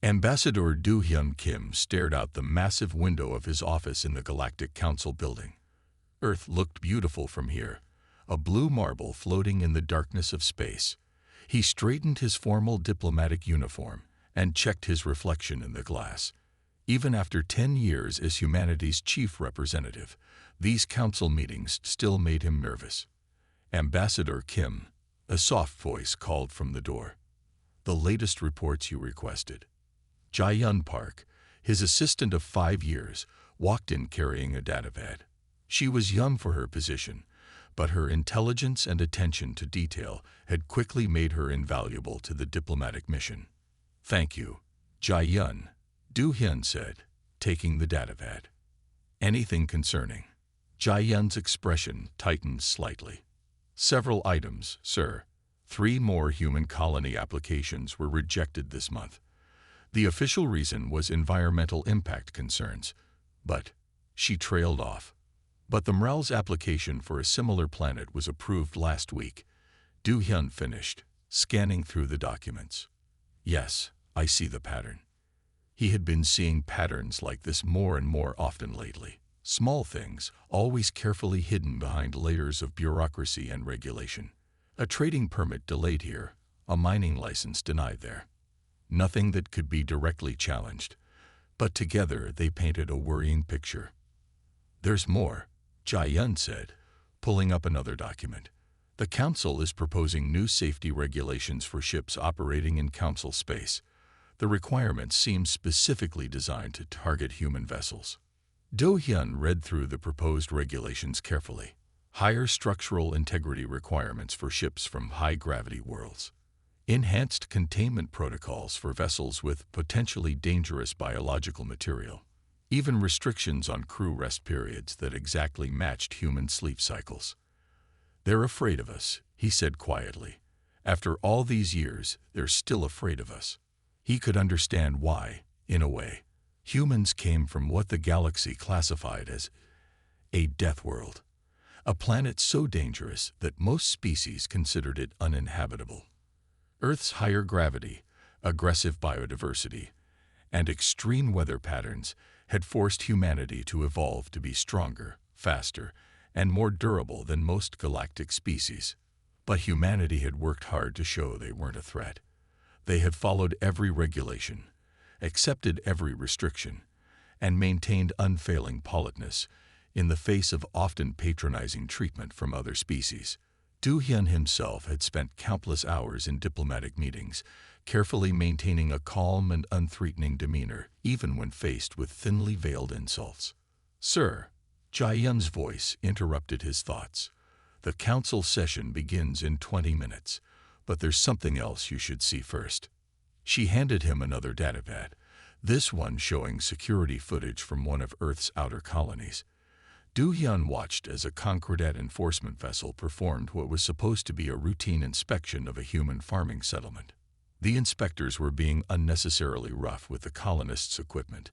Ambassador Do Hyun Kim stared out the massive window of his office in the Galactic Council building. Earth looked beautiful from here, a blue marble floating in the darkness of space. He straightened his formal diplomatic uniform and checked his reflection in the glass. Even after 10 years as humanity's chief representative, these council meetings still made him nervous. Ambassador Kim, a soft voice called from the door. The latest reports you requested. Jae-yun Park, his assistant of 5 years, walked in carrying a datapad. She was young for her position, but her intelligence and attention to detail had quickly made her invaluable to the diplomatic mission. Thank you, Jae-yun, Do Hyun said, taking the datapad. Anything concerning? Jae-yun's expression tightened slightly. Several items, sir. 3 more human colony applications were rejected this month. The official reason was environmental impact concerns, but she trailed off. But the Mral's application for a similar planet was approved last week. Do Hyun finished, scanning through the documents. Yes, I see the pattern. He had been seeing patterns like this more and more often lately. Small things, always carefully hidden behind layers of bureaucracy and regulation. A trading permit delayed here, a mining license denied there. Nothing that could be directly challenged, but together they painted a worrying picture. There's more, Jae-yun said, pulling up another document. The Council is proposing new safety regulations for ships operating in Council space. The requirements seem specifically designed to target human vessels. Do Hyun read through the proposed regulations carefully. Higher structural integrity requirements for ships from high-gravity worlds. Enhanced containment protocols for vessels with potentially dangerous biological material. Even restrictions on crew rest periods that exactly matched human sleep cycles. They're afraid of us, he said quietly. After all these years, they're still afraid of us. He could understand why, in a way. Humans came from what the galaxy classified as a death world. A planet so dangerous that most species considered it uninhabitable. Earth's higher gravity, aggressive biodiversity, and extreme weather patterns had forced humanity to evolve to be stronger, faster, and more durable than most galactic species. But humanity had worked hard to show they weren't a threat. They had followed every regulation, accepted every restriction, and maintained unfailing politeness in the face of often patronizing treatment from other species. Do Hyun himself had spent countless hours in diplomatic meetings, carefully maintaining a calm and unthreatening demeanor, even when faced with thinly veiled insults. Sir, Jae-yun's voice interrupted his thoughts. The council session begins in 20 minutes, but there's something else you should see first. She handed him another datapad, this one showing security footage from one of Earth's outer colonies. Do Hyun watched as a Concordat enforcement vessel performed what was supposed to be a routine inspection of a human farming settlement. The inspectors were being unnecessarily rough with the colonists' equipment,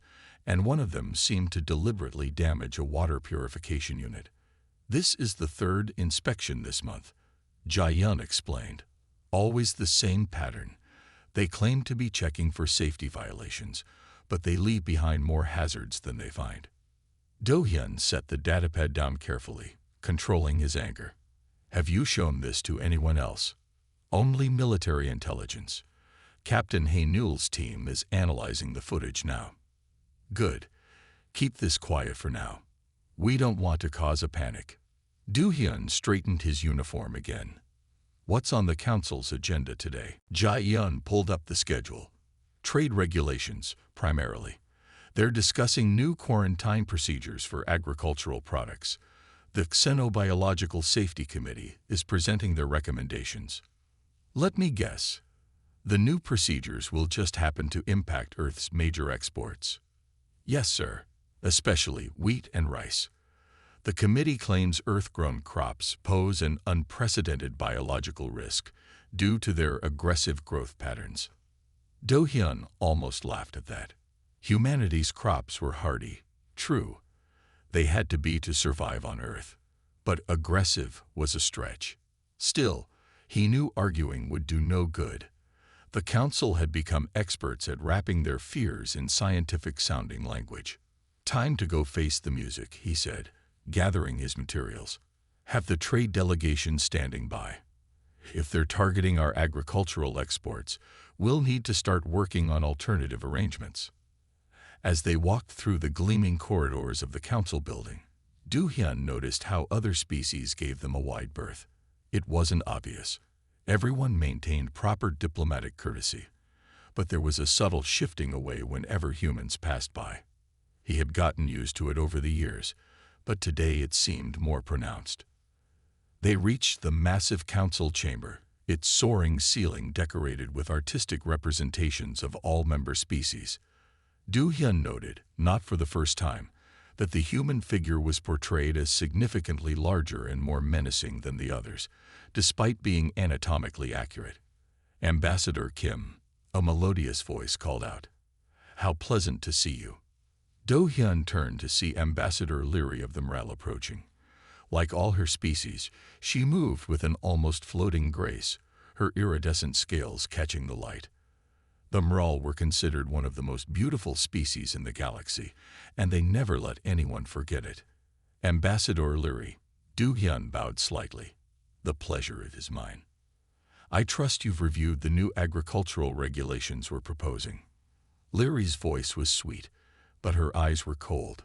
and one of them seemed to deliberately damage a water purification unit. This is the 3rd inspection this month, Jae-yun explained. Always the same pattern. They claim to be checking for safety violations, but they leave behind more hazards than they find. Do Hyun set the datapad down carefully, controlling his anger. Have you shown this to anyone else? Only military intelligence. Captain Hae-nul's team is analyzing the footage now. Good. Keep this quiet for now. We don't want to cause a panic. Do Hyun straightened his uniform again. What's on the council's agenda today? Jae-yun pulled up the schedule. Trade regulations, primarily. They're discussing new quarantine procedures for agricultural products. The Xenobiological Safety Committee is presenting their recommendations. Let me guess. The new procedures will just happen to impact Earth's major exports. Yes, sir, especially wheat and rice. The committee claims Earth-grown crops pose an unprecedented biological risk due to their aggressive growth patterns. Do Hyun almost laughed at that. Humanity's crops were hardy, true. They had to be to survive on Earth. But aggressive was a stretch. Still, he knew arguing would do no good. The council had become experts at wrapping their fears in scientific-sounding language. "Time to go face the music," he said, gathering his materials. "Have the trade delegation standing by. If they're targeting our agricultural exports, we'll need to start working on alternative arrangements." As they walked through the gleaming corridors of the council building, Du-hyun noticed how other species gave them a wide berth. It wasn't obvious. Everyone maintained proper diplomatic courtesy, but there was a subtle shifting away whenever humans passed by. He had gotten used to it over the years, but today it seemed more pronounced. They reached the massive council chamber, its soaring ceiling decorated with artistic representations of all member species. Du-hyun noted, not for the first time, that the human figure was portrayed as significantly larger and more menacing than the others, despite being anatomically accurate. "Ambassador Kim," a melodious voice called out. "How pleasant to see you." Do-hyun turned to see Ambassador Leary of the Mral approaching. Like all her species, she moved with an almost floating grace, her iridescent scales catching the light. The Mral were considered one of the most beautiful species in the galaxy, and they never let anyone forget it. "Ambassador Leary," Du-hyun bowed slightly. "The pleasure is mine. I trust you've reviewed the new agricultural regulations we're proposing." Leary's voice was sweet, but her eyes were cold.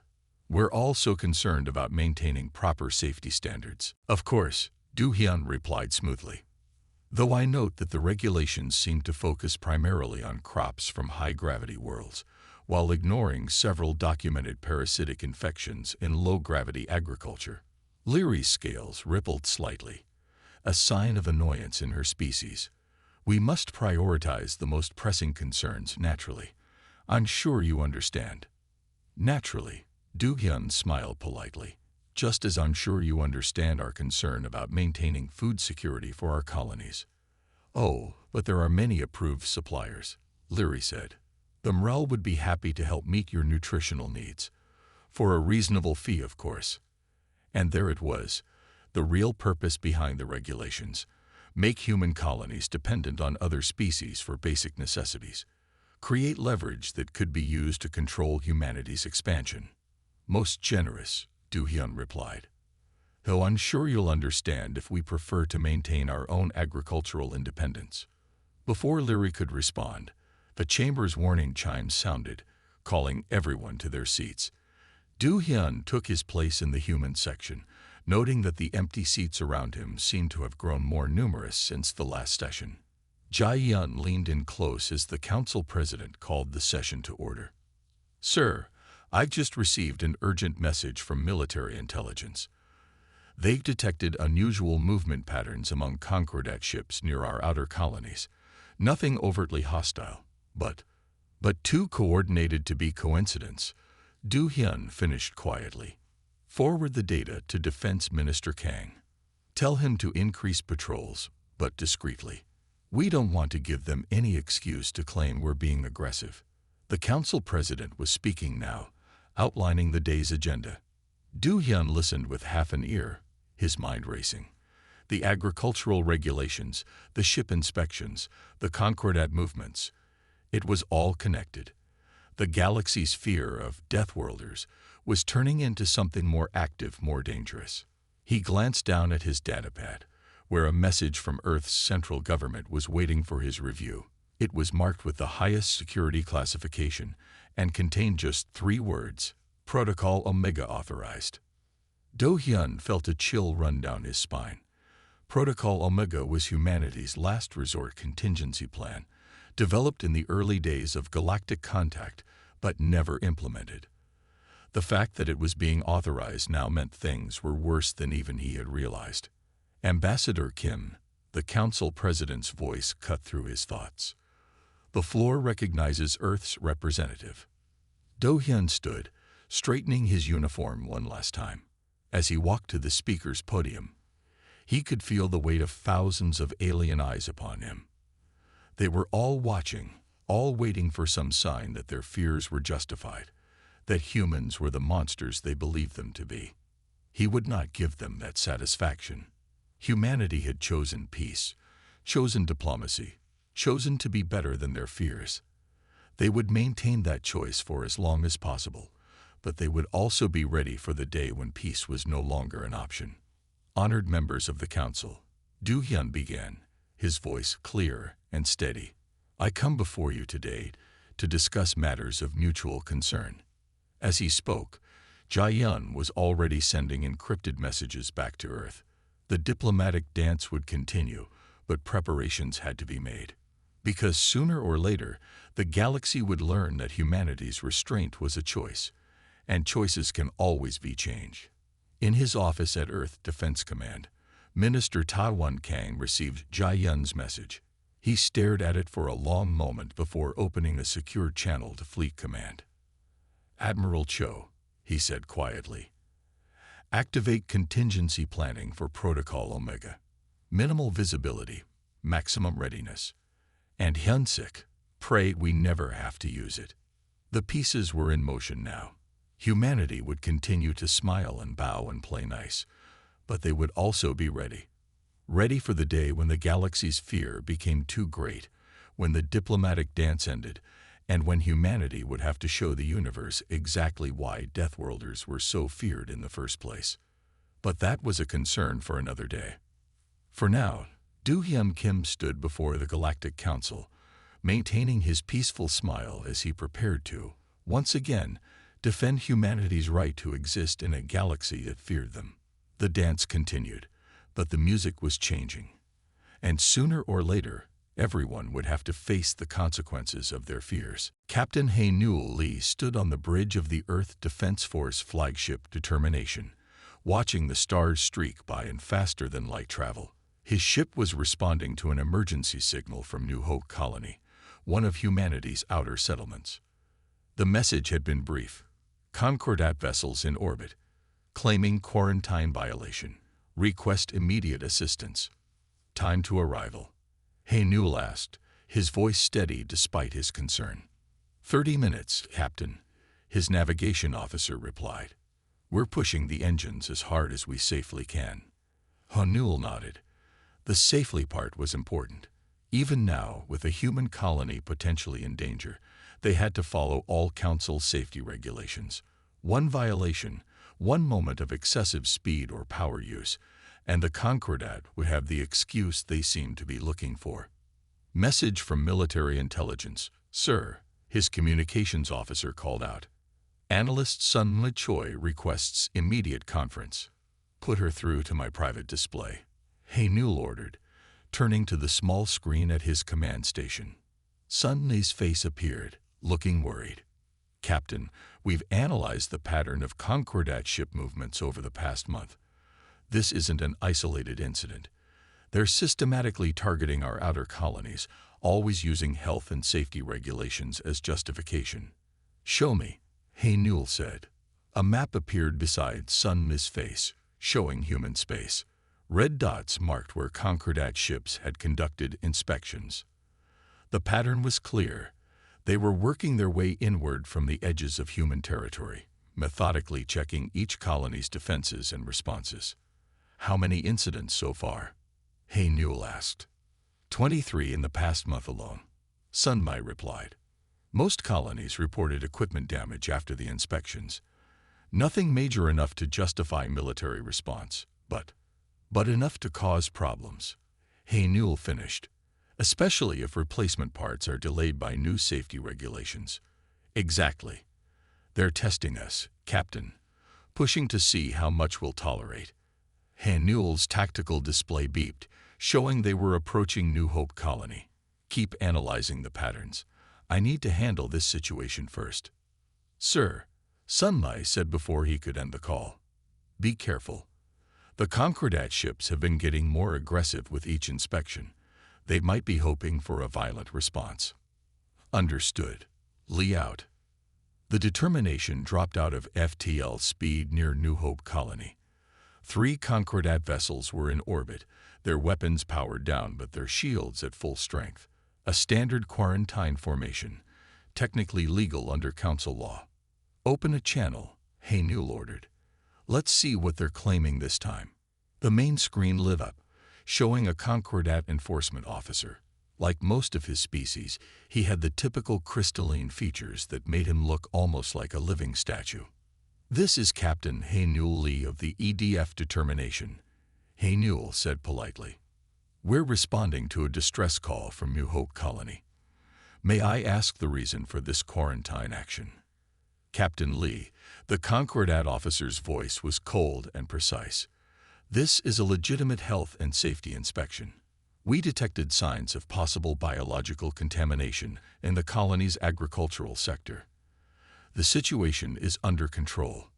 "We're all so concerned about maintaining proper safety standards." "Of course," Du-hyun replied smoothly. "Though I note that the regulations seem to focus primarily on crops from high-gravity worlds, while ignoring several documented parasitic infections in low-gravity agriculture." Leary's scales rippled slightly, a sign of annoyance in her species. "We must prioritize the most pressing concerns, naturally. I'm sure you understand." "Naturally," Du-hyun smiled politely. "Just as I'm sure you understand our concern about maintaining food security for our colonies." "Oh, but there are many approved suppliers," Leary said. "The Mral would be happy to help meet your nutritional needs. For a reasonable fee, of course." And there it was, the real purpose behind the regulations: make human colonies dependent on other species for basic necessities. Create leverage that could be used to control humanity's expansion. "Most generous," Du-hyun replied. "Though I'm sure you'll understand if we prefer to maintain our own agricultural independence." Before Leary could respond, the chamber's warning chimes sounded, calling everyone to their seats. Du-hyun took his place in the human section, noting that the empty seats around him seemed to have grown more numerous since the last session. Jae-yun leaned in close as the council president called the session to order. "Sir, I've just received an urgent message from military intelligence. They've detected unusual movement patterns among Concordat ships near our outer colonies. Nothing overtly hostile, but too coordinated to be coincidence." Du-hyun finished quietly. "Forward the data to Defense Minister Kang. Tell him to increase patrols, but discreetly. We don't want to give them any excuse to claim we're being aggressive." The council president was speaking now, outlining the day's agenda. Du-hyun listened with half an ear, his mind racing. The agricultural regulations, the ship inspections, the Concordat movements. It was all connected. The galaxy's fear of Deathworlders was turning into something more active, more dangerous. He glanced down at his datapad, where a message from Earth's central government was waiting for his review. It was marked with the highest security classification and contained just 3 words: Protocol Omega authorized. Do-hyun felt a chill run down his spine. Protocol Omega was humanity's last resort contingency plan, developed in the early days of galactic contact, but never implemented. The fact that it was being authorized now meant things were worse than even he had realized. "Ambassador Kim," the council president's voice cut through his thoughts. "The floor recognizes Earth's representative." Do-hyun stood, straightening his uniform one last time. As he walked to the speaker's podium, he could feel the weight of thousands of alien eyes upon him. They were all watching, all waiting for some sign that their fears were justified, that humans were the monsters they believed them to be. He would not give them that satisfaction. Humanity had chosen peace, chosen diplomacy, chosen to be better than their fears. They would maintain that choice for as long as possible, but they would also be ready for the day when peace was no longer an option. Honored members of the council, Du Hyun began, his voice clear and steady. I come before you today to discuss matters of mutual concern. As he spoke, Jae-yun was already sending encrypted messages back to Earth. The diplomatic dance would continue, but preparations had to be made. Because sooner or later, the galaxy would learn that humanity's restraint was a choice, and choices can always be changed. In his office at Earth Defense Command, Minister Ta Won-kang received Jae-yun's message. He stared at it for a long moment before opening a secure channel to Fleet Command. Admiral Cho, he said quietly. Activate contingency planning for Protocol Omega. Minimal visibility, maximum readiness. And Hyunsik, pray we never have to use it. The pieces were in motion now. Humanity would continue to smile and bow and play nice, but they would also be ready. Ready for the day when the galaxy's fear became too great, when the diplomatic dance ended, and when humanity would have to show the universe exactly why Deathworlders were so feared in the first place. But that was a concern for another day. For now, Du Hyun Kim stood before the Galactic Council, maintaining his peaceful smile as he prepared to, once again, defend humanity's right to exist in a galaxy that feared them. The dance continued, but the music was changing. And sooner or later, everyone would have to face the consequences of their fears. Captain Hae-Nul Lee stood on the bridge of the Earth Defense Force flagship Determination, watching the stars streak by in faster than light travel. His ship was responding to an emergency signal from New Hope Colony, one of humanity's outer settlements. The message had been brief. Concordat vessels in orbit, claiming quarantine violation. Request immediate assistance. Time to arrival. Hae-Nul asked, his voice steady despite his concern. 30 minutes, Captain, his navigation officer replied. We're pushing the engines as hard as we safely can. Hae-Nul nodded. The safely part was important. Even now, with a human colony potentially in danger, they had to follow all Council safety regulations. One violation, one moment of excessive speed or power use, and the Concordat would have the excuse they seemed to be looking for. Message from military intelligence. Sir, his communications officer called out. Analyst Sun Le Choi requests immediate conference. Put her through to my private display. Hae-Nul ordered, turning to the small screen at his command station. Sun Le's face appeared, looking worried. Captain, we've analyzed the pattern of Concordat ship movements over the past month. This isn't an isolated incident. They're systematically targeting our outer colonies, always using health and safety regulations as justification. Show me, Hae-Nul said. A map appeared beside Sun Le's face, showing human space. Red dots marked where Concordat ships had conducted inspections. The pattern was clear. They were working their way inward from the edges of human territory, methodically checking each colony's defenses and responses. How many incidents so far? Hae-Nul asked. 23 in the past month alone. Sun Mai replied. Most colonies reported equipment damage after the inspections. Nothing major enough to justify military response, but enough to cause problems. Hae-Nul finished. Especially if replacement parts are delayed by new safety regulations. Exactly. They're testing us, Captain, pushing to see how much we'll tolerate. Hae-Nul's tactical display beeped, showing they were approaching New Hope Colony. Keep analyzing the patterns. I need to handle this situation first. Sir, Sun Mai said before he could end the call. Be careful. The Concordat ships have been getting more aggressive with each inspection. They might be hoping for a violent response. Understood. Lee out. The Determination dropped out of FTL speed near New Hope Colony. 3 Concordat vessels were in orbit, their weapons powered down but their shields at full strength. A standard quarantine formation, technically legal under Council law. Open a channel, Hae-Nul ordered. Let's see what they're claiming this time. The main screen lit up, showing a Concordat enforcement officer. Like most of his species, he had the typical crystalline features that made him look almost like a living statue. "This is Captain Hae-Newell Lee of the EDF Determination," Hae-Newell said politely. "We're responding to a distress call from New Hope Colony. May I ask the reason for this quarantine action?" Captain Lee, the Concordat officer's voice was cold and precise. "This is a legitimate health and safety inspection. We detected signs of possible biological contamination in the colony's agricultural sector. The situation is under control."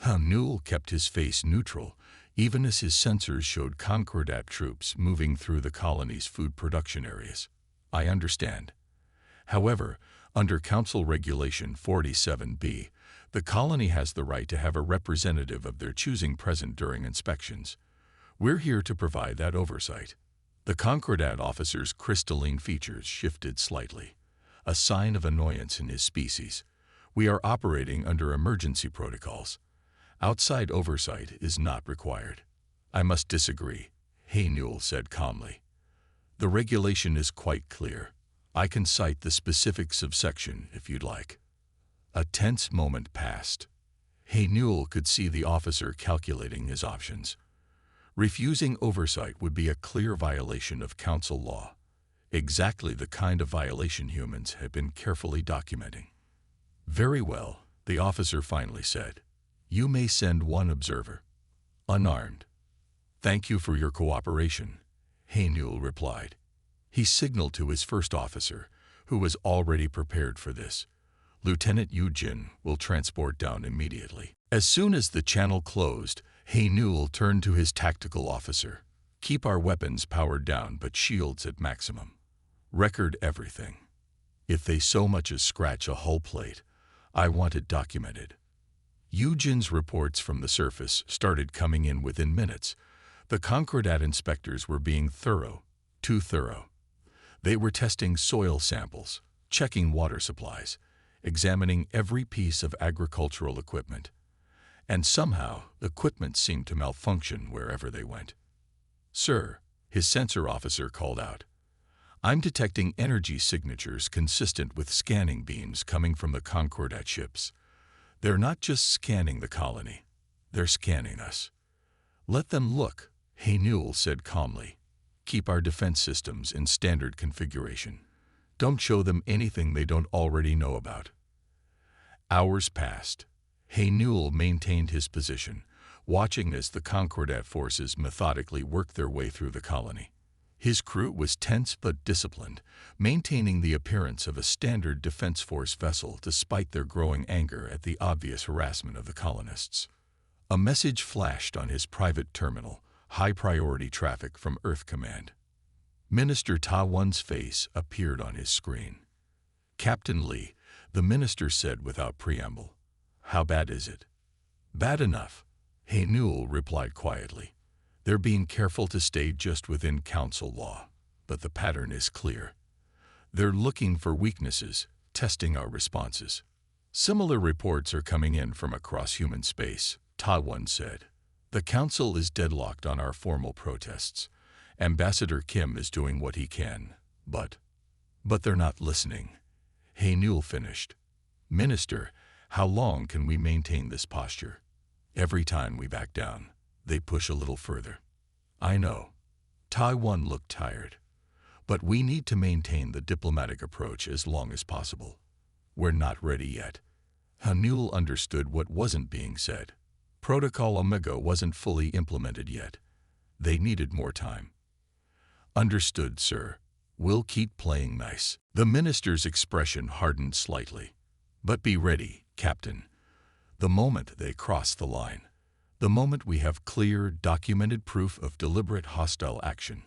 Newell kept his face neutral, even as his sensors showed Concordat troops moving through the colony's food production areas. "I understand. However, under Council Regulation 47B, the colony has the right to have a representative of their choosing present during inspections. We're here to provide that oversight." The Concordat officer's crystalline features shifted slightly, a sign of annoyance in his species. "We are operating under emergency protocols. Outside oversight is not required." "I must disagree," Hae-Newell said calmly. "The regulation is quite clear. I can cite the specific subsection if you'd like." A tense moment passed. Hae-Newell could see the officer calculating his options. Refusing oversight would be a clear violation of Council law, exactly the kind of violation humans had been carefully documenting. "Very well," the officer finally said. "You may send one observer, unarmed." "Thank you for your cooperation," Hae-Newell replied. He signaled to his first officer, who was already prepared for this. "Lieutenant Yu-Jin will transport down immediately." As soon as the channel closed, Hae-Newell turned to his tactical officer. "Keep our weapons powered down but shields at maximum. Record everything. If they so much as scratch a hull plate, I want it documented." Yu-Jin's reports from the surface started coming in within minutes. The Concordat inspectors were being thorough, too thorough. They were testing soil samples, checking water supplies, examining every piece of agricultural equipment. And somehow, equipment seemed to malfunction wherever they went. "Sir," his sensor officer called out, "I'm detecting energy signatures consistent with scanning beams coming from the Concordat ships. They're not just scanning the colony, they're scanning us." "Let them look," Hae-Newell said calmly. "Keep our defense systems in standard configuration. Don't show them anything they don't already know about." Hours passed. Hae-Newell maintained his position, watching as the Concordat forces methodically worked their way through the colony. His crew was tense but disciplined, maintaining the appearance of a standard Defense Force vessel despite their growing anger at the obvious harassment of the colonists. A message flashed on his private terminal, high-priority traffic from Earth Command. Minister Ta-Won's face appeared on his screen. "Captain Lee," the minister said without preamble. "How bad is it?" "Bad enough," Hae-Newell replied quietly. "They're being careful to stay just within Council law, but the pattern is clear. They're looking for weaknesses, testing our responses." "Similar reports are coming in from across human space," Ta-Won said. "The Council is deadlocked on our formal protests. Ambassador Kim is doing what he can, but they're not listening." Hae-Newell finished. "Minister, how long can we maintain this posture? Every time we back down, they push a little further." "I know." Ta-Won looked tired. "But we need to maintain the diplomatic approach as long as possible. We're not ready yet." Hae-Newell understood what wasn't being said. Protocol Omega wasn't fully implemented yet. They needed more time. "Understood, sir. We'll keep playing nice." The minister's expression hardened slightly. "But be ready, Captain. The moment they cross the line, the moment we have clear, documented proof of deliberate hostile action,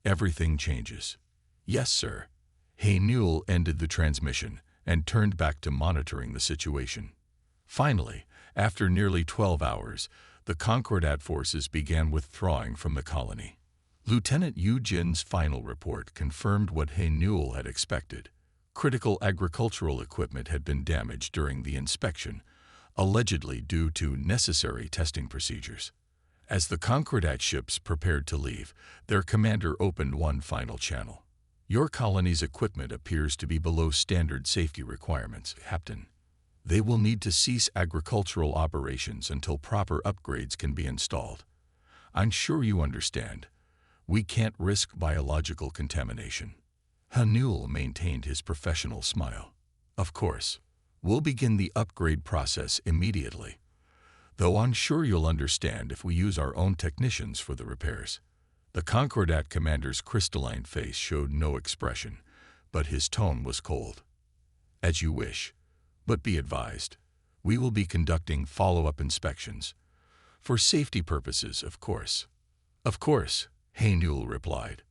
everything changes." "Yes, sir." Hae-Newell ended the transmission and turned back to monitoring the situation. Finally, after nearly 12 hours, the Concordat forces began withdrawing from the colony. Lieutenant Yu-Jin's final report confirmed what Hae-Newell had expected. Critical agricultural equipment had been damaged during the inspection, allegedly due to necessary testing procedures. As the Concordat ships prepared to leave, their commander opened one final channel. Your colony's equipment appears to be below standard safety requirements, Captain. They will need to cease agricultural operations until proper upgrades can be installed. I'm sure you understand. We can't risk biological contamination. Hanul maintained his professional smile. Of course, we'll begin the upgrade process immediately. Though I'm sure you'll understand if we use our own technicians for the repairs. The Concordat commander's crystalline face showed no expression, but his tone was cold. As you wish, but be advised, we will be conducting follow-up inspections. For safety purposes, of course. Of course, Hanul replied.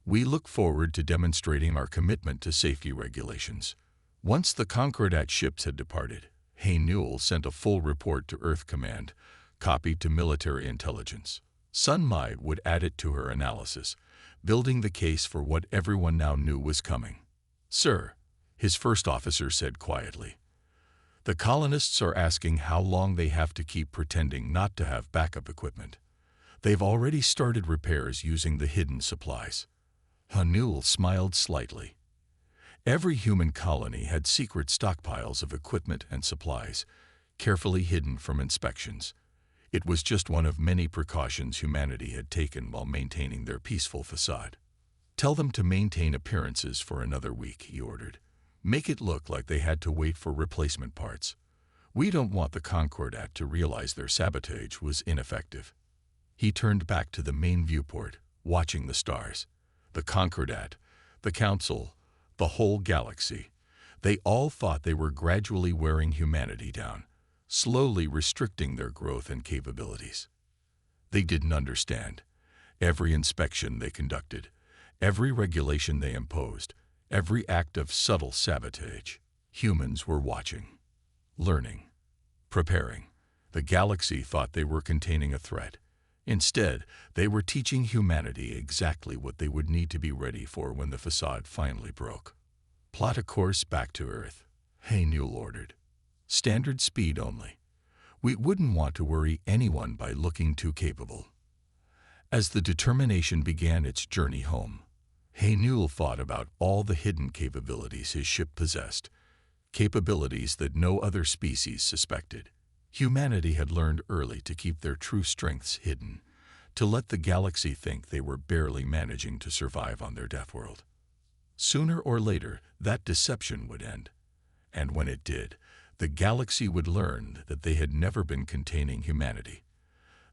We look forward to demonstrating our commitment to safety regulations. Once the Concordat ships had departed, Hanul sent a full report to Earth Command, copied to military intelligence. Sun Mai would add it to her analysis, building the case for what everyone now knew was coming. Sir, his first officer said quietly, the colonists are asking how long they have to keep pretending not to have backup equipment. They've already started repairs using the hidden supplies. Hanul smiled slightly. Every human colony had secret stockpiles of equipment and supplies, carefully hidden from inspections. It was just one of many precautions humanity had taken while maintaining their peaceful facade. Tell them to maintain appearances for another week, he ordered. Make it look like they had to wait for replacement parts. We don't want the Concordat to realize their sabotage was ineffective. He turned back to the main viewport, watching the stars. The Concordat, the Council, the whole galaxy. They all thought they were gradually wearing humanity down, slowly restricting their growth and capabilities. They didn't understand. Every inspection they conducted, every regulation they imposed, every act of subtle sabotage, humans were watching, learning, preparing. The galaxy thought they were containing a threat. Instead, they were teaching humanity exactly what they would need to be ready for when the facade finally broke. Plot a course back to Earth, Hanul ordered. Standard speed only. We wouldn't want to worry anyone by looking too capable. As the Determination began its journey home, Hanul thought about all the hidden capabilities his ship possessed, capabilities that no other species suspected. Humanity had learned early to keep their true strengths hidden, to let the galaxy think they were barely managing to survive on their death world. Sooner or later, that deception would end. And when it did, the galaxy would learn that they had never been containing humanity.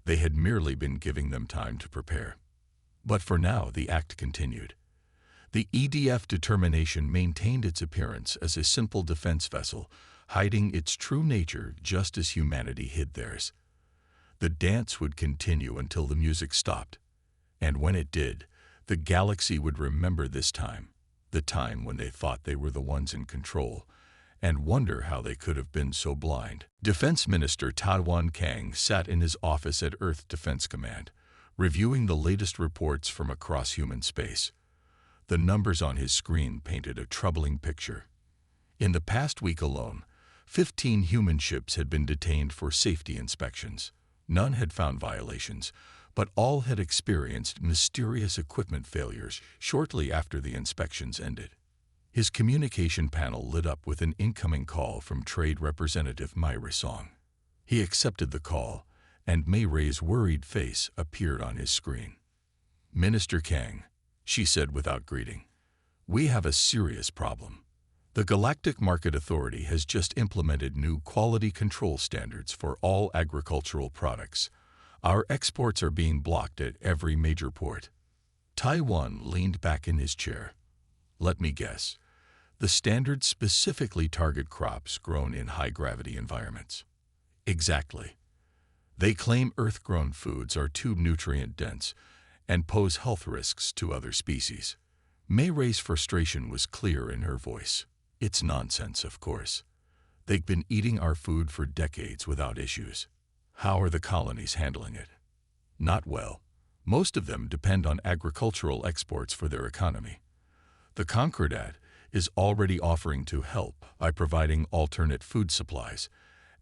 They had merely been giving them time to prepare. But for now, the act continued. The EDF Determination maintained its appearance as a simple defense vessel, hiding its true nature just as humanity hid theirs. The dance would continue until the music stopped. And when it did, the galaxy would remember this time, the time when they thought they were the ones in control, and wonder how they could have been so blind. Defense Minister Taiwan Kang sat in his office at Earth Defense Command, reviewing the latest reports from across human space. The numbers on his screen painted a troubling picture. In the past week alone, 15 human ships had been detained for safety inspections. None had found violations, but all had experienced mysterious equipment failures shortly after the inspections ended. His communication panel lit up with an incoming call from Trade Representative Mai Risong. He accepted the call, and Mai Ray's worried face appeared on his screen. Minister Kang, she said without greeting, we have a serious problem. The Galactic Market Authority has just implemented new quality control standards for all agricultural products. Our exports are being blocked at every major port. Taiwan leaned back in his chair. Let me guess. The standards specifically target crops grown in high-gravity environments. Exactly. They claim Earth-grown foods are too nutrient-dense and pose health risks to other species. Mai Ray's frustration was clear in her voice. It's nonsense, of course. They've been eating our food for decades without issues. How are the colonies handling it? Not well. Most of them depend on agricultural exports for their economy. The Concordat is already offering to help by providing alternate food supplies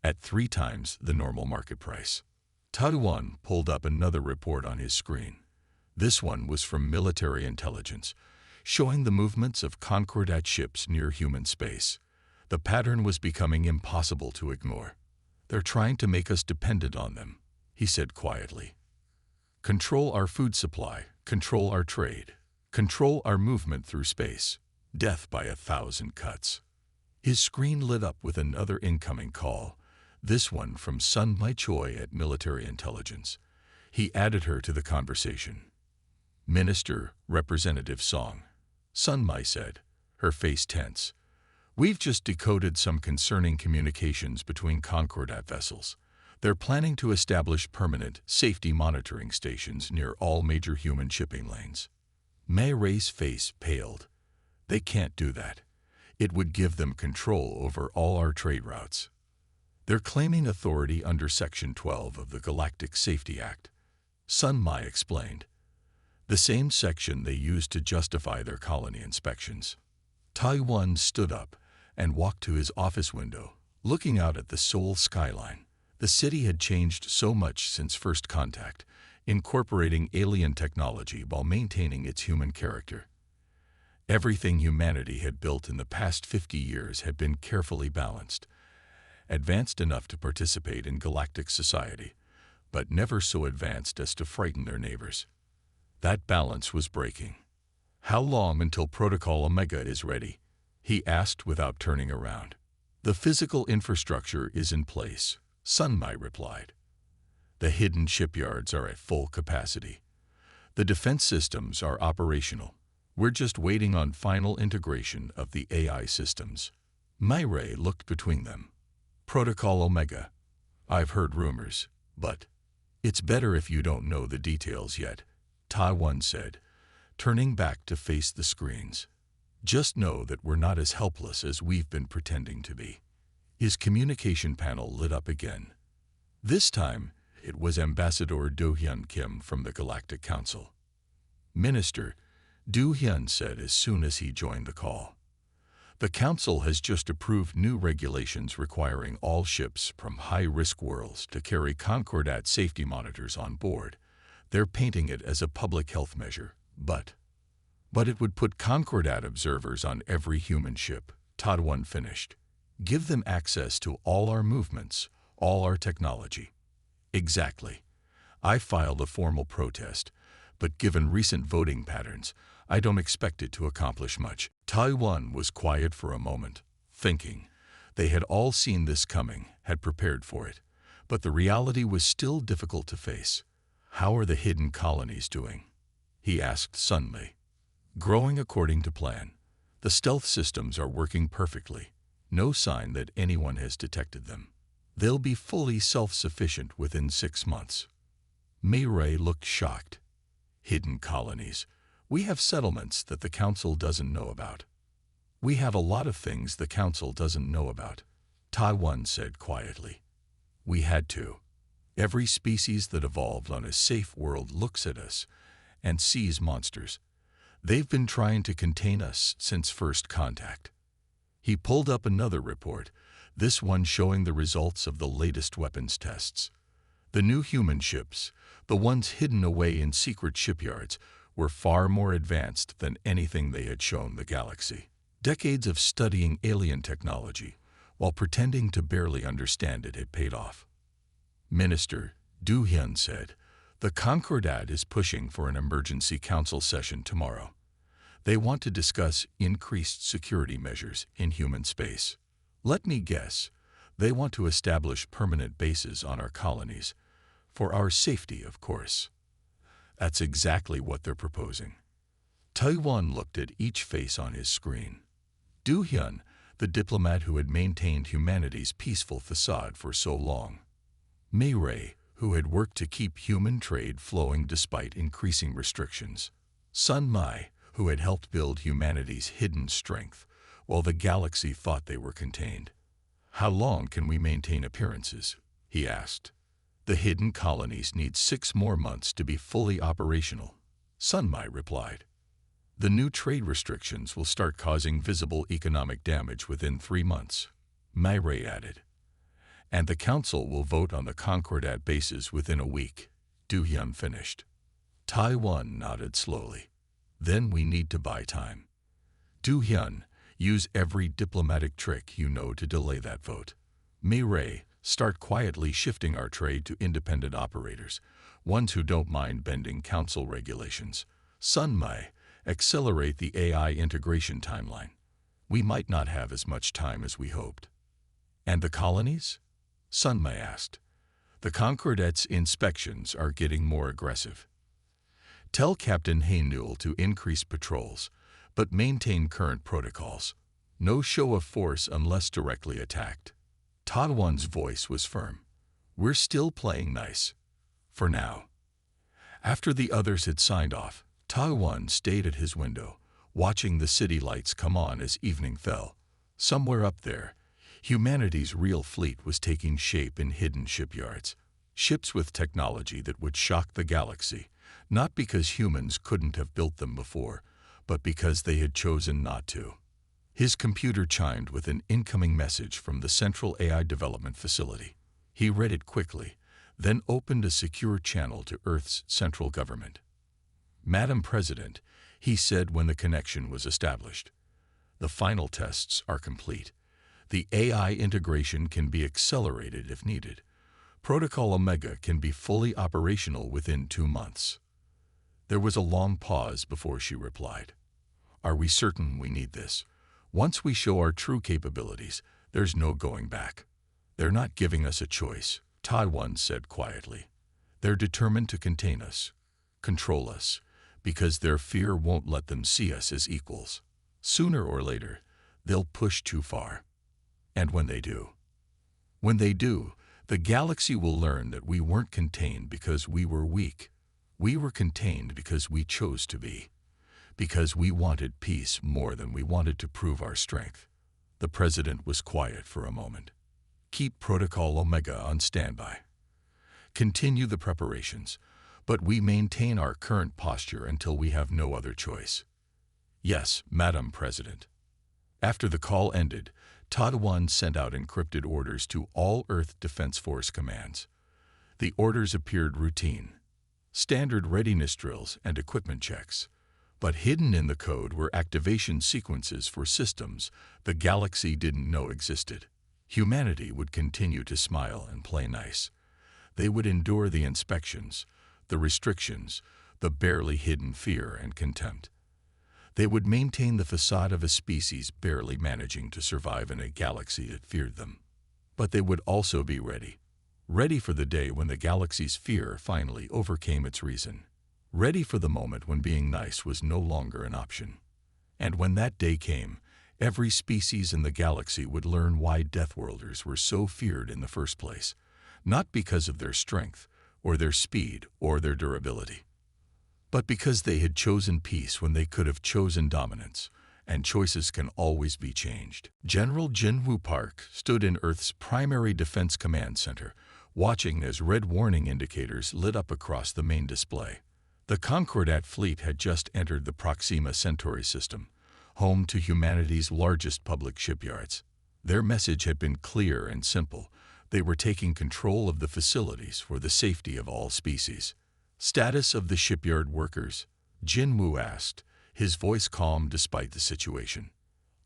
at 3 times the normal market price. Taiwan pulled up another report on his screen. This one was from military intelligence, showing the movements of Concordat ships near human space. The pattern was becoming impossible to ignore. "They're trying to make us dependent on them," he said quietly. "Control our food supply, control our trade, control our movement through space. Death by 1,000 cuts." His screen lit up with another incoming call, this one from Sun Mai Choi at Military Intelligence. He added her to the conversation. "Minister, Representative Song," Sun Mai said, her face tense. "We've just decoded some concerning communications between Concordat vessels. They're planning to establish permanent safety monitoring stations near all major human shipping lanes." Mei Rei's face paled. "They can't do that. It would give them control over all our trade routes. They're claiming authority under Section 12 of the Galactic Safety Act," Sun Mai explained. "The same section they used to justify their colony inspections." Taiwan stood up and walked to his office window, looking out at the Seoul skyline. The city had changed so much since first contact, incorporating alien technology while maintaining its human character. Everything humanity had built in the past 50 years had been carefully balanced, advanced enough to participate in galactic society, but never so advanced as to frighten their neighbors. That balance was breaking. "How long until Protocol Omega is ready?" he asked without turning around. "The physical infrastructure is in place," Sun Mai replied. "The hidden shipyards are at full capacity. The defense systems are operational. We're just waiting on final integration of the AI systems." Mei Rei looked between them. "Protocol Omega. I've heard rumors, but it's better if you don't know the details yet," Taiwan said, turning back to face the screens. "Just know that we're not as helpless as we've been pretending to be." His communication panel lit up again. This time, it was Ambassador Do Hyun Kim from the Galactic Council. "Minister," Do Hyun said as soon as he joined the call, "the Council has just approved new regulations requiring all ships from high-risk worlds to carry Concordat safety monitors on board. They're painting it as a public health measure, but it would put Concordat observers on every human ship," Taiwan finished. "Give them access to all our movements, all our technology." "Exactly. I filed a formal protest, but given recent voting patterns, I don't expect it to accomplish much." Taiwan was quiet for a moment, thinking. They had all seen this coming, had prepared for it, but the reality was still difficult to face. "How are the hidden colonies doing?" he asked Sun Mai. "Growing according to plan. The stealth systems are working perfectly. No sign that anyone has detected them. They'll be fully self-sufficient within 6 months." Mei Rei looked shocked. "Hidden colonies. We have settlements that the Council doesn't know about." "We have a lot of things the Council doesn't know about," Taiwan said quietly. "We had to. Every species that evolved on a safe world looks at us and sees monsters. They've been trying to contain us since first contact." He pulled up another report, this one showing the results of the latest weapons tests. The new human ships, the ones hidden away in secret shipyards, were far more advanced than anything they had shown the galaxy. Decades of studying alien technology, while pretending to barely understand it, had paid off. "Minister," Do Hyun said, "the Concordat is pushing for an emergency council session tomorrow. They want to discuss increased security measures in human space. Let me guess, they want to establish permanent bases on our colonies. For our safety, of course." "That's exactly what they're proposing." Taiwan looked at each face on his screen. Do Hyun, the diplomat who had maintained humanity's peaceful facade for so long. Mei Rei, who had worked to keep human trade flowing despite increasing restrictions. Sun Mai, who had helped build humanity's hidden strength, while the galaxy thought they were contained. "How long can we maintain appearances?" he asked. "The hidden colonies need 6 more months to be fully operational," Sun Mai replied. "The new trade restrictions will start causing visible economic damage within 3 months," Mei Rei added. "And the Council will vote on the Concordat bases within a week," Do Hyun finished. Taiwan nodded slowly. Then we need to buy time. Do-hyun, use every diplomatic trick you know to delay that vote. Mei-Ray, start quietly shifting our trade to independent operators, ones who don't mind bending council regulations. Sun-Mai, accelerate the AI integration timeline. We might not have as much time as we hoped. And the colonies? Sun-Mai asked. The Concordat's inspections are getting more aggressive. Tell Captain Hainul to increase patrols, but maintain current protocols. No show of force unless directly attacked. Tadwan's voice was firm. We're still playing nice. For now. After the others had signed off, Tadwan stayed at his window, watching the city lights come on as evening fell. Somewhere up there, humanity's real fleet was taking shape in hidden shipyards. Ships with technology that would shock the galaxy, not because humans couldn't have built them before, but because they had chosen not to. His computer chimed with an incoming message from the Central AI Development Facility. He read it quickly, then opened a secure channel to Earth's central government. Madam President, he said when the connection was established. The final tests are complete. The AI integration can be accelerated if needed. Protocol Omega can be fully operational within 2 months. There was a long pause before she replied. Are we certain we need this? Once we show our true capabilities, there's no going back. They're not giving us a choice, Tadwan said quietly. They're determined to contain us, control us, because their fear won't let them see us as equals. Sooner or later, they'll push too far. And when they do, the galaxy will learn that we weren't contained because we were weak. We were contained because we chose to be. Because we wanted peace more than we wanted to prove our strength. The president was quiet for a moment. Keep Protocol Omega on standby. Continue the preparations, but we maintain our current posture until we have no other choice. Yes, Madam President. After the call ended, Tadwan sent out encrypted orders to all Earth Defense Force commands. The orders appeared routine. Standard readiness drills and equipment checks. But hidden in the code were activation sequences for systems the galaxy didn't know existed. Humanity would continue to smile and play nice. They would endure the inspections, the restrictions, the barely hidden fear and contempt. They would maintain the facade of a species barely managing to survive in a galaxy that feared them. But they would also be ready. Ready for the day when the galaxy's fear finally overcame its reason. Ready for the moment when being nice was no longer an option. And when that day came, every species in the galaxy would learn why Deathworlders were so feared in the first place, not because of their strength, or their speed, or their durability, but because they had chosen peace when they could have chosen dominance, and choices can always be changed. General Jinwoo Park stood in Earth's primary defense command center, watching as red warning indicators lit up across the main display. The Concordat fleet had just entered the Proxima Centauri system, home to humanity's largest public shipyards. Their message had been clear and simple. They were taking control of the facilities for the safety of all species. Status of the shipyard workers? Jinwoo asked, his voice calm despite the situation.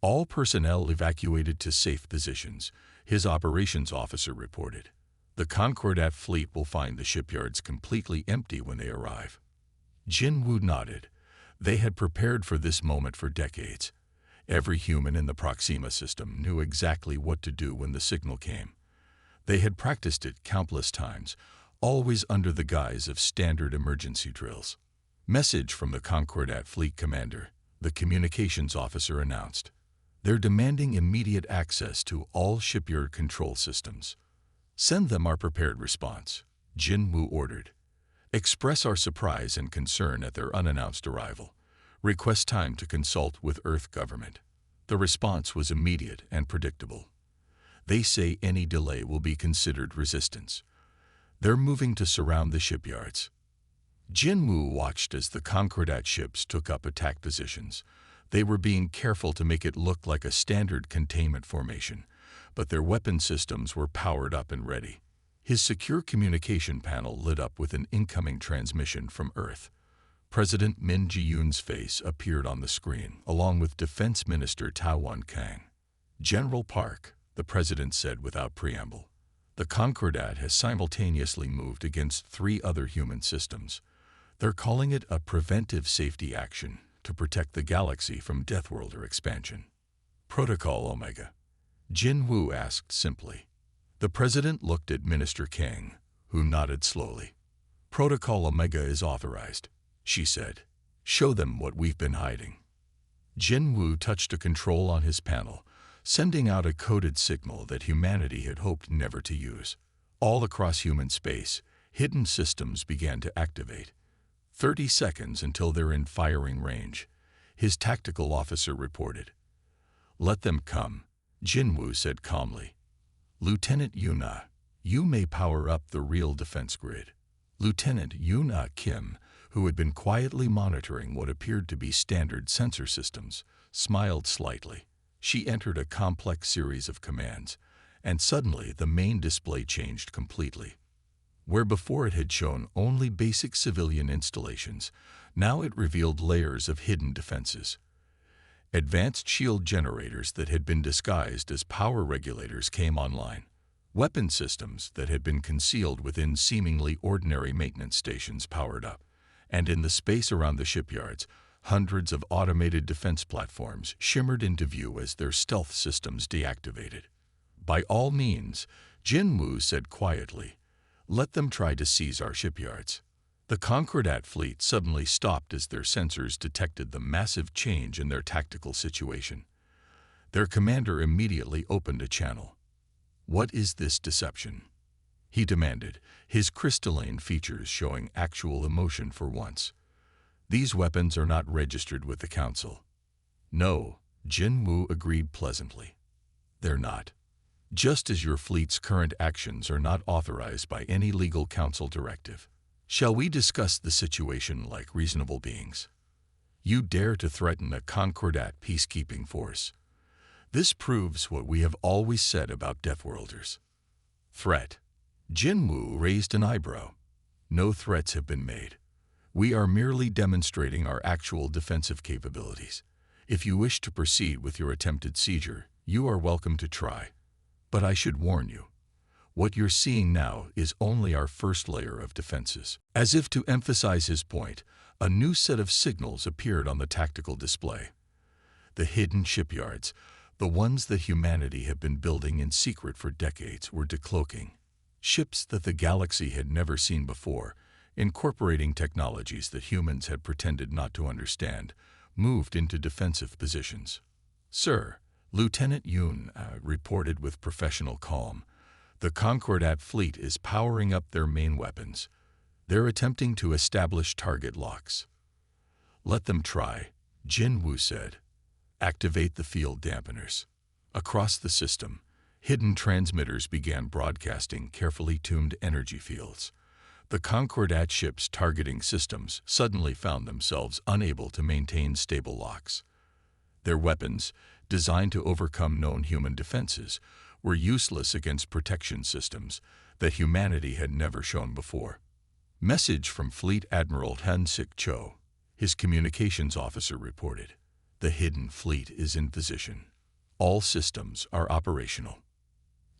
All personnel evacuated to safe positions, his operations officer reported. The Concordat fleet will find the shipyards completely empty when they arrive. Jinwoo nodded. They had prepared for this moment for decades. Every human in the Proxima system knew exactly what to do when the signal came. They had practiced it countless times, always under the guise of standard emergency drills. Message from the Concordat fleet commander, the communications officer announced. They're demanding immediate access to all shipyard control systems. Send them our prepared response, Jinwoo ordered. Express our surprise and concern at their unannounced arrival. Request time to consult with Earth government. The response was immediate and predictable. They say any delay will be considered resistance. They're moving to surround the shipyards. Jinwoo watched as the Concordat ships took up attack positions. They were being careful to make it look like a standard containment formation, but their weapon systems were powered up and ready. His secure communication panel lit up with an incoming transmission from Earth. President Min Ji-yoon's face appeared on the screen, along with Defense Minister Tao Wan-kang. General Park, the president said without preamble, the Concordat has simultaneously moved against 3 other human systems. They're calling it a preventive safety action to protect the galaxy from Deathworlder expansion. Protocol Omega? Jin Woo asked simply. The president looked at Minister Kang, who nodded slowly. Protocol Omega is authorized, she said. Show them what we've been hiding. Jin Woo touched a control on his panel, sending out a coded signal that humanity had hoped never to use. All across human space, hidden systems began to activate. 30 seconds until they're in firing range, his tactical officer reported. Let them come, Jin Woo said calmly. Lieutenant Yuna, you may power up the real defense grid. Lieutenant Yuna Kim, who had been quietly monitoring what appeared to be standard sensor systems, smiled slightly. She entered a complex series of commands, and suddenly the main display changed completely. Where before it had shown only basic civilian installations, now it revealed layers of hidden defenses. Advanced shield generators that had been disguised as power regulators came online. Weapon systems that had been concealed within seemingly ordinary maintenance stations powered up. And in the space around the shipyards, hundreds of automated defense platforms shimmered into view as their stealth systems deactivated. By all means, Jin Woo said quietly, let them try to seize our shipyards. The Concordat fleet suddenly stopped as their sensors detected the massive change in their tactical situation. Their commander immediately opened a channel. What is this deception? He demanded, his crystalline features showing actual emotion for once. These weapons are not registered with the Council. No, Jin Woo agreed pleasantly. They're not. Just as your fleet's current actions are not authorized by any legal council directive. Shall we discuss the situation like reasonable beings? You dare to threaten a Concordat peacekeeping force. This proves what we have always said about Deathworlders. Threat. Jin Woo raised an eyebrow. No threats have been made. We are merely demonstrating our actual defensive capabilities. If you wish to proceed with your attempted seizure, you are welcome to try. But I should warn you, what you're seeing now is only our first layer of defenses. As if to emphasize his point, a new set of signals appeared on the tactical display. The hidden shipyards, the ones that humanity had been building in secret for decades, were decloaking. Ships that the galaxy had never seen before, incorporating technologies that humans had pretended not to understand, moved into defensive positions. Sir, Lieutenant Yoon reported with professional calm. The Concordat fleet is powering up their main weapons. They're attempting to establish target locks. Let them try, Jin Woo said. Activate the field dampeners. Across the system, hidden transmitters began broadcasting carefully tuned energy fields. The Concordat ship's targeting systems suddenly found themselves unable to maintain stable locks. Their weapons, designed to overcome known human defenses, were useless against protection systems that humanity had never shown before. Message from Fleet Admiral Han-sik Cho, his communications officer reported. The hidden fleet is in position. All systems are operational.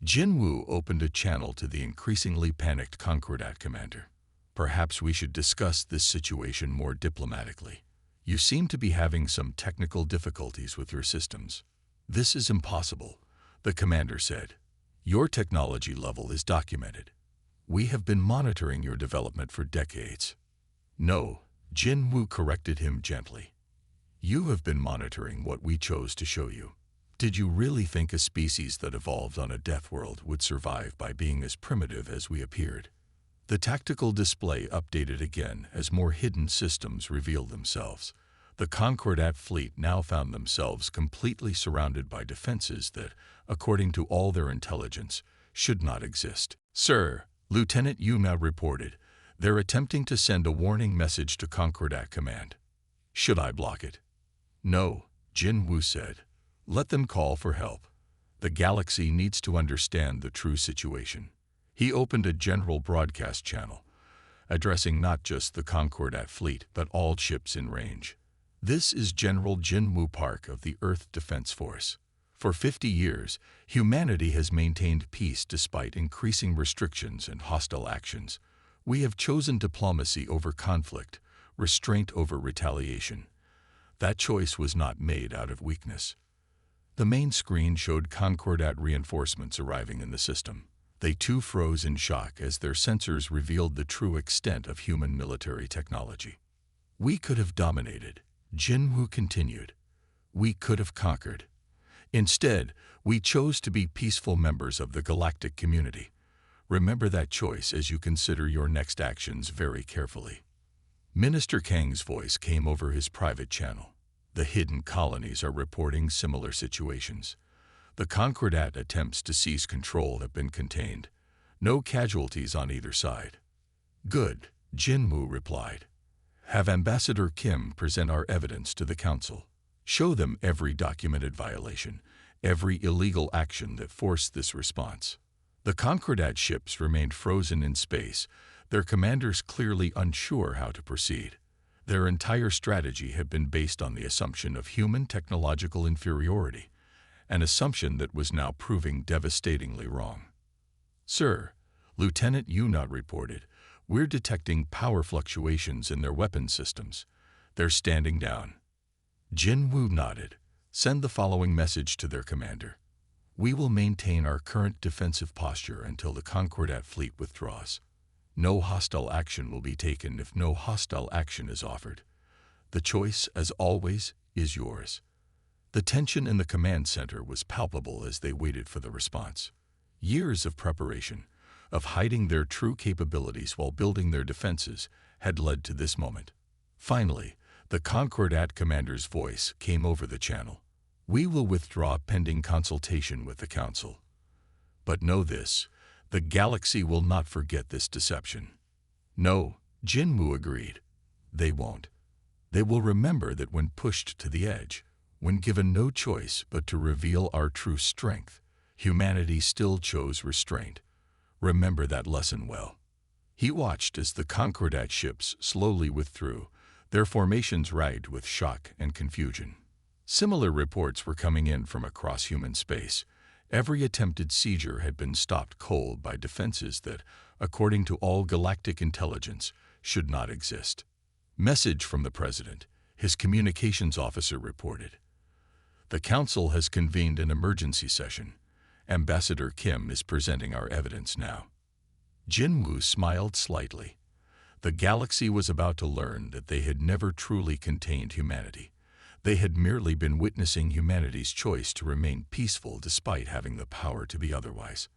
Jin Woo opened a channel to the increasingly panicked Concordat commander. Perhaps we should discuss this situation more diplomatically. You seem to be having some technical difficulties with your systems. This is impossible, the commander said. Your technology level is documented. We have been monitoring your development for decades. No, Jin Woo corrected him gently. You have been monitoring what we chose to show you. Did you really think a species that evolved on a death world would survive by being as primitive as we appeared? The tactical display updated again as more hidden systems revealed themselves. The Concordat fleet now found themselves completely surrounded by defenses that, according to all their intelligence, should not exist. Sir, Lieutenant Yuna reported, they're attempting to send a warning message to Concordat Command. Should I block it? No, Jin Woo said. Let them call for help. The galaxy needs to understand the true situation. He opened a general broadcast channel. addressing not just the Concordat fleet but all ships in range. This is General Jinwoo Park of the Earth Defense Force. For 50 years, humanity has maintained peace despite increasing restrictions and hostile actions. We have chosen diplomacy over conflict, restraint over retaliation. That choice was not made out of weakness. The main screen showed Concordat reinforcements arriving in the system. They too froze in shock as their sensors revealed the true extent of human military technology. We could have dominated, Jinwoo continued. We could have conquered. Instead, we chose to be peaceful members of the galactic community. Remember that choice as you consider your next actions very carefully. Minister Kang's voice came over his private channel. The hidden colonies are reporting similar situations. The Concordat attempts to seize control have been contained. No casualties on either side. Good, Jinwoo replied. Have Ambassador Kim present our evidence to the Council. Show them every documented violation, every illegal action that forced this response. The Concordat ships remained frozen in space, their commanders clearly unsure how to proceed. Their entire strategy had been based on the assumption of human technological inferiority, an assumption that was now proving devastatingly wrong. Sir, Lieutenant Yunat reported, we're detecting power fluctuations in their weapon systems. They're standing down. Jinwoo nodded. Send the following message to their commander. We will maintain our current defensive posture until the Concordat fleet withdraws. No hostile action will be taken if no hostile action is offered. The choice, as always, is yours. The tension in the command center was palpable as they waited for the response. Years of preparation, of hiding their true capabilities while building their defenses, had led to this moment. Finally, the Concordat commander's voice came over the channel. We will withdraw pending consultation with the Council. But know this, the galaxy will not forget this deception. No, Jinwoo agreed. They won't. They will remember that when pushed to the edge, when given no choice but to reveal our true strength, humanity still chose restraint. Remember that lesson well. He watched as the Concordat ships slowly withdrew, their formations ragged with shock and confusion. Similar reports were coming in from across human space. Every attempted seizure had been stopped cold by defenses that, according to all galactic intelligence, should not exist. Message from the President, his communications officer reported. The Council has convened an emergency session. Ambassador Kim is presenting our evidence now. Jinwoo smiled slightly. The galaxy was about to learn that they had never truly contained humanity. They had merely been witnessing humanity's choice to remain peaceful despite having the power to be otherwise.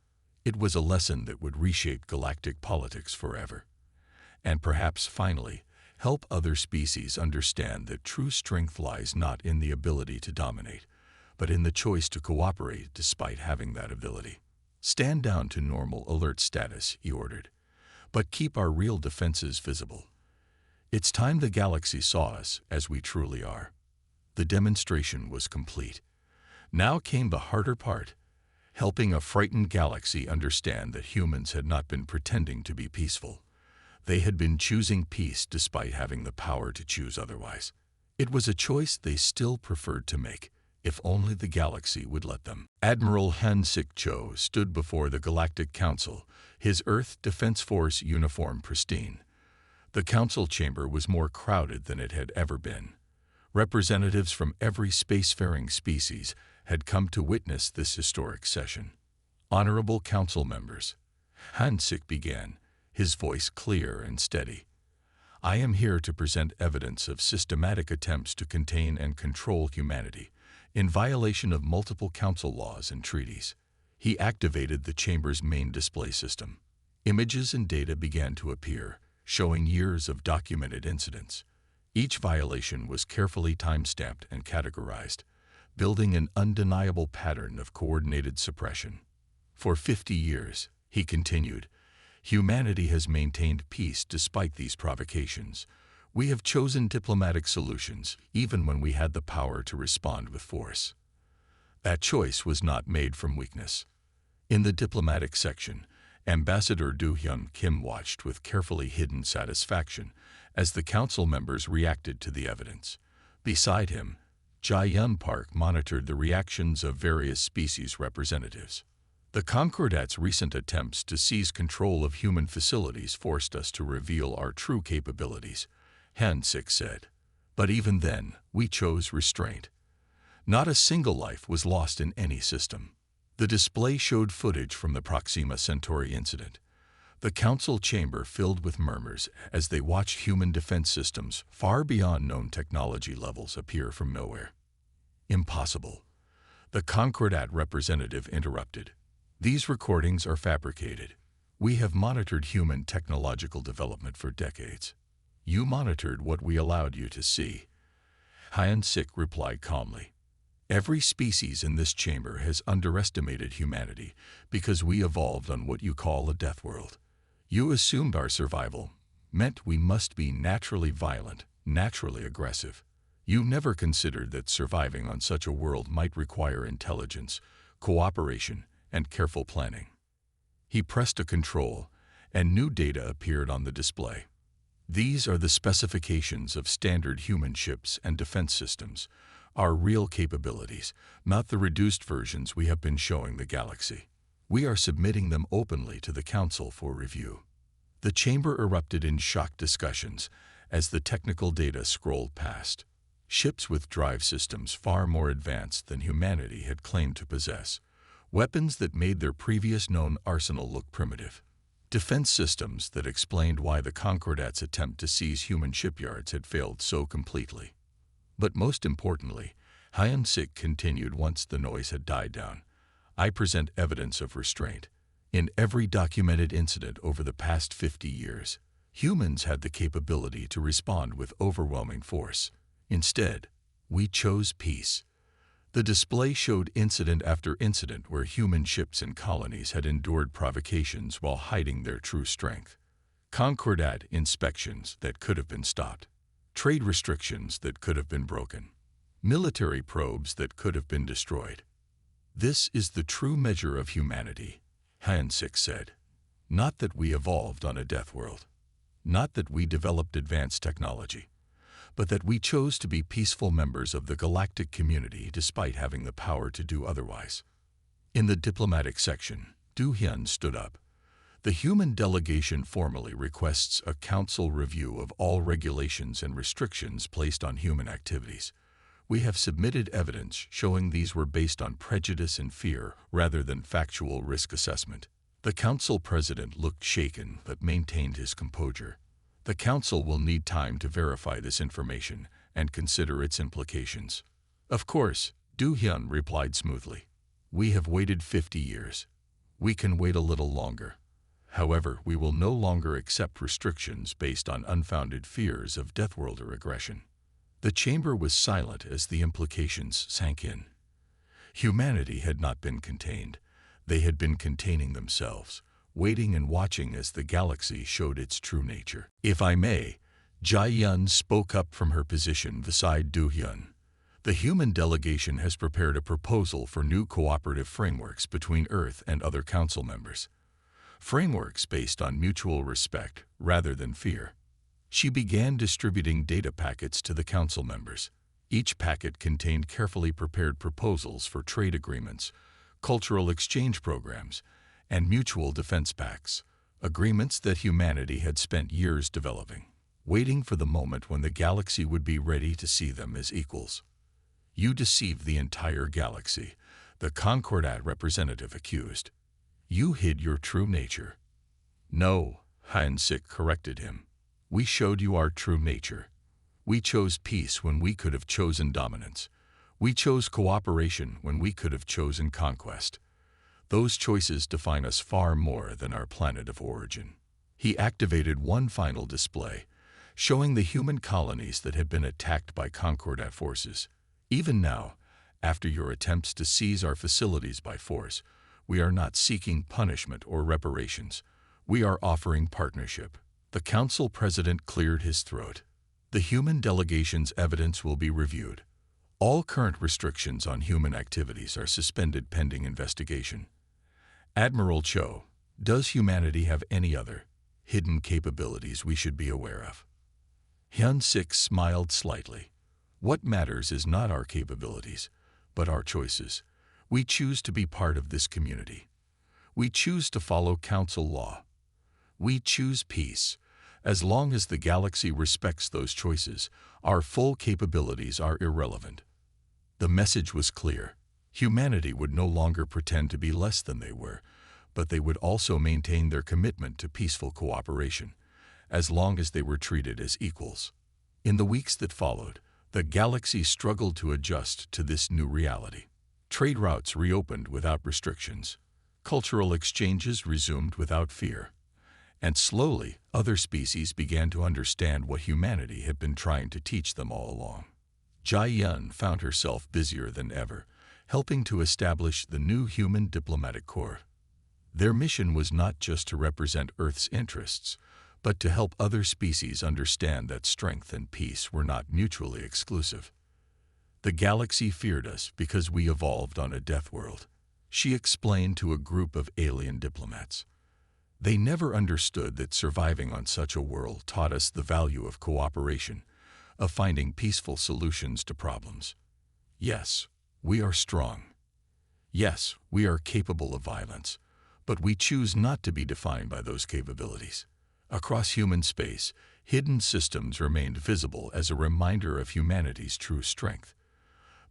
It was a lesson that would reshape galactic politics forever. And perhaps finally, help other species understand that true strength lies not in the ability to dominate, but in the choice to cooperate despite having that ability. Stand down to normal alert status, he ordered. But keep our real defenses visible. It's time the galaxy saw us as we truly are. The demonstration was complete. Now came the harder part, helping a frightened galaxy understand that humans had not been pretending to be peaceful. They had been choosing peace despite having the power to choose otherwise. It was a choice they still preferred to make, if only the galaxy would let them. Admiral Han Sik-cho stood before the Galactic Council, his Earth Defense Force uniform pristine. The council chamber was more crowded than it had ever been. Representatives from every spacefaring species had come to witness this historic session. Honorable council members, Han Sik began, his voice clear and steady. I am here to present evidence of systematic attempts to contain and control humanity, in violation of multiple council laws and treaties. He activated the chamber's main display system. Images and data began to appear, showing years of documented incidents. Each violation was carefully time-stamped and categorized, building an undeniable pattern of coordinated suppression. For 50 years, he continued, humanity has maintained peace despite these provocations. We have chosen diplomatic solutions, even when we had the power to respond with force. That choice was not made from weakness. In the diplomatic section, Ambassador Do-hyun Kim watched with carefully hidden satisfaction as the council members reacted to the evidence. Beside him, Jae-yun Park monitored the reactions of various species representatives. The Concordat's recent attempts to seize control of human facilities forced us to reveal our true capabilities, Han-sik said. But even then, we chose restraint. Not a single life was lost in any system. The display showed footage from the Proxima Centauri incident. The council chamber filled with murmurs as they watched human defense systems far beyond known technology levels appear from nowhere. Impossible. The Concordat representative interrupted. These recordings are fabricated. We have monitored human technological development for decades. You monitored what we allowed you to see. Han-sik replied calmly. Every species in this chamber has underestimated humanity because we evolved on what you call a death world. You assumed our survival meant we must be naturally violent, naturally aggressive. You never considered that surviving on such a world might require intelligence, cooperation, and careful planning. He pressed a control, and new data appeared on the display. These are the specifications of standard human ships and defense systems, our real capabilities, not the reduced versions we have been showing the galaxy. We are submitting them openly to the Council for review. The chamber erupted in shocked discussions as the technical data scrolled past. Ships with drive systems far more advanced than humanity had claimed to possess. Weapons that made their previous known arsenal look primitive. Defense systems that explained why the Concordat's attempt to seize human shipyards had failed so completely. But most importantly, Han-sik continued once the noise had died down. I present evidence of restraint. In every documented incident over the past 50 years, humans had the capability to respond with overwhelming force. Instead, we chose peace. The display showed incident after incident where human ships and colonies had endured provocations while hiding their true strength. Concordat inspections that could have been stopped. Trade restrictions that could have been broken. Military probes that could have been destroyed. This is the true measure of humanity, Han-sik said. Not that we evolved on a death world. Not that we developed advanced technology. But that we chose to be peaceful members of the galactic community despite having the power to do otherwise. In the diplomatic section, Do-hyun stood up. The human delegation formally requests a council review of all regulations and restrictions placed on human activities. We have submitted evidence showing these were based on prejudice and fear rather than factual risk assessment. The council president looked shaken but maintained his composure. The council will need time to verify this information and consider its implications. Of course, Do-hyun replied smoothly. We have waited 50 years. We can wait a little longer. However, we will no longer accept restrictions based on unfounded fears of Deathworlder aggression. The chamber was silent as the implications sank in. Humanity had not been contained. They had been containing themselves, waiting and watching as the galaxy showed its true nature. If I may, Jae-yun spoke up from her position beside Do-hyun. The human delegation has prepared a proposal for new cooperative frameworks between Earth and other council members. Frameworks based on mutual respect rather than fear. She began distributing data packets to the council members. Each packet contained carefully prepared proposals for trade agreements, cultural exchange programs, and mutual defense pacts, agreements that humanity had spent years developing, waiting for the moment when the galaxy would be ready to see them as equals. You deceived the entire galaxy, the Concordat representative accused. You hid your true nature. No, Han-sik corrected him. We showed you our true nature. We chose peace when we could have chosen dominance. We chose cooperation when we could have chosen conquest. Those choices define us far more than our planet of origin. He activated one final display, showing the human colonies that had been attacked by Concordat forces. Even now, after your attempts to seize our facilities by force, we are not seeking punishment or reparations. We are offering partnership. The council president cleared his throat. The human delegation's evidence will be reviewed. All current restrictions on human activities are suspended pending investigation. Admiral Cho, Does humanity have any other, hidden capabilities we should be aware of? Hyun Sik smiled slightly. What matters is not our capabilities, but our choices. We choose to be part of this community. We choose to follow council law. We choose peace. As long as the galaxy respects those choices, our full capabilities are irrelevant. The message was clear. Humanity would no longer pretend to be less than they were, but they would also maintain their commitment to peaceful cooperation, as long as they were treated as equals. In the weeks that followed, the galaxy struggled to adjust to this new reality. Trade routes reopened without restrictions. Cultural exchanges resumed without fear. And slowly, other species began to understand what humanity had been trying to teach them all along. Jai-Yun found herself busier than ever, helping to establish the new human diplomatic corps. Their mission was not just to represent Earth's interests, but to help other species understand that strength and peace were not mutually exclusive. The galaxy feared us because we evolved on a death world, she explained to a group of alien diplomats. They never understood that surviving on such a world taught us the value of cooperation, of finding peaceful solutions to problems. Yes, we are strong. Yes, we are capable of violence, but we choose not to be defined by those capabilities. Across human space, hidden systems remained visible as a reminder of humanity's true strength.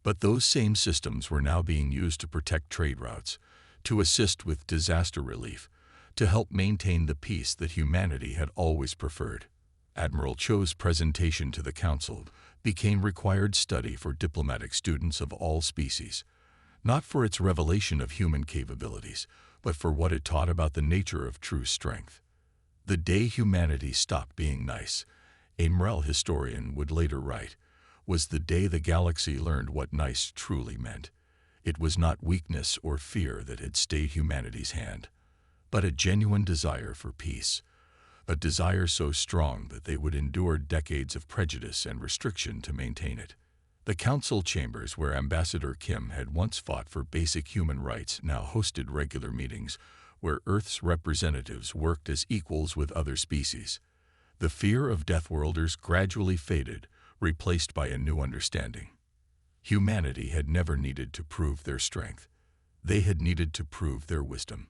But those same systems were now being used to protect trade routes, to assist with disaster relief, to help maintain the peace that humanity had always preferred. Admiral Cho's presentation to the Council became required study for diplomatic students of all species, not for its revelation of human capabilities, but for what it taught about the nature of true strength. The day humanity stopped being nice, a Mrel historian would later write, was the day the galaxy learned what nice truly meant. It was not weakness or fear that had stayed humanity's hand, but a genuine desire for peace, a desire so strong that they would endure decades of prejudice and restriction to maintain it. The council chambers where Ambassador Kim had once fought for basic human rights now hosted regular meetings where Earth's representatives worked as equals with other species. The fear of Deathworlders gradually faded, replaced by a new understanding. Humanity had never needed to prove their strength. They had needed to prove their wisdom.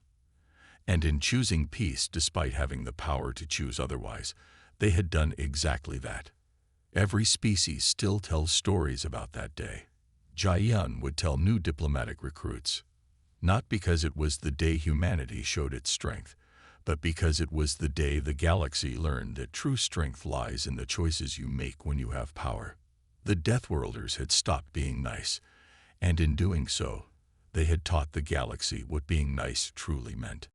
And in choosing peace despite having the power to choose otherwise, they had done exactly that. Every species still tells stories about that day. Jai-Yun would tell new diplomatic recruits, not because it was the day humanity showed its strength, but because it was the day the galaxy learned that true strength lies in the choices you make when you have power. The Deathworlders had stopped being nice, and in doing so, they had taught the galaxy what being nice truly meant.